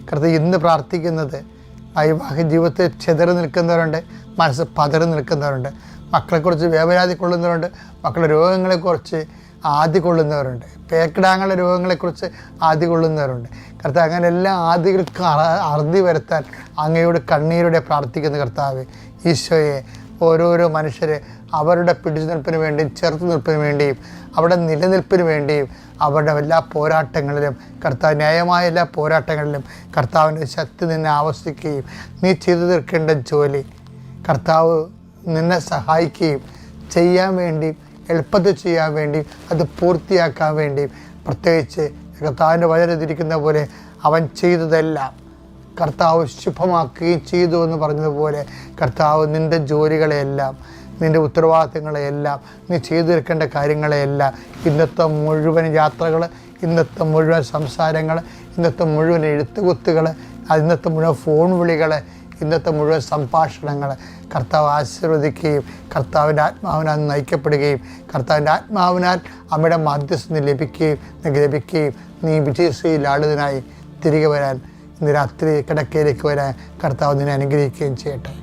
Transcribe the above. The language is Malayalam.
കർത്താവ് ഇന്ന് പ്രാർത്ഥിക്കുന്നത് വൈവാഹിക ജീവിതത്തിൽ ചെതറി നിൽക്കുന്നവരുണ്ട്, മനസ്സ് പതറി നിൽക്കുന്നവരുണ്ട്, മക്കളെക്കുറിച്ച് വേവലാതി കൊള്ളുന്നവരുണ്ട്, മക്കളുടെ രോഗങ്ങളെക്കുറിച്ച് ആദി കൊള്ളുന്നവരുണ്ട്, പേക്കിടാങ്ങളുടെ രോഗങ്ങളെക്കുറിച്ച് ആദി കൊള്ളുന്നവരുണ്ട്. കർത്താവ് അങ്ങനെ എല്ലാ ആദികൾക്ക് അറുതി വരുത്താൻ അങ്ങയോട് കണ്ണീരോടെ പ്രാർത്ഥിക്കുന്ന കർത്താവ് ഈശോയെ, ഓരോരോ മനുഷ്യരെ അവരുടെ പിടിച്ചുനിൽപ്പിന് വേണ്ടിയും ചെറുത്തുനിൽപ്പിന് വേണ്ടിയും അവരുടെ നിലനിൽപ്പിന് വേണ്ടിയും അവരുടെ എല്ലാ പോരാട്ടങ്ങളിലും കർത്താവ് ന്യായമായ എല്ലാ പോരാട്ടങ്ങളിലും കർത്താവിൻ്റെ ശക്തി നിന്നെ ആവശ്യിക്കുകയും നീ ചെയ്തു തീർക്കേണ്ട ജോലി കർത്താവ് നിന്നെ സഹായിക്കുകയും ചെയ്യാൻ വേണ്ടിയും എളുപ്പത്തിൽ ചെയ്യാൻ വേണ്ടിയും അത് പൂർത്തിയാക്കാൻ വേണ്ടിയും പ്രത്യേകിച്ച് കർത്താവിൻ്റെ വചനത്തിരിക്കുന്ന പോലെ അവൻ ചെയ്തതെല്ലാം കർത്താവ് ശുഭമാക്കുകയും ചെയ്തു എന്ന് പറഞ്ഞതുപോലെ കർത്താവ് നിൻ്റെ ജോലികളെയെല്ലാം നിൻ്റെ ഉത്തരവാദിത്തങ്ങളെയെല്ലാം നീ ചെയ്തു തീർക്കേണ്ട കാര്യങ്ങളെയെല്ലാം ഇന്നത്തെ മുഴുവൻ യാത്രകൾ, ഇന്നത്തെ മുഴുവൻ സംസാരങ്ങൾ, ഇന്നത്തെ മുഴുവൻ എഴുത്തുകുത്തുകൾ, ഇന്നത്തെ മുഴുവൻ ഫോൺ വിളികൾ, ഇന്നത്തെ മുഴുവൻ സംഭാഷണങ്ങൾ കർത്താവ് ആശീർവദിക്കുകയും കർത്താവിൻ്റെ ആത്മാവിനാൽ നയിക്കപ്പെടുകയും കർത്താവിൻ്റെ ആത്മാവിനാൽ അമ്മയുടെ മധ്യസ്ഥ ലഭിക്കുകയും നീ വിജയശ്രീലാളിതനായി തിരികെ വരാൻ ഇന്ന് രാത്രി കിടക്കയിലേക്ക് വരാൻ കർത്താവ് നിന്നെ അനുഗ്രഹിക്കുകയും ചെയ്യട്ടെ.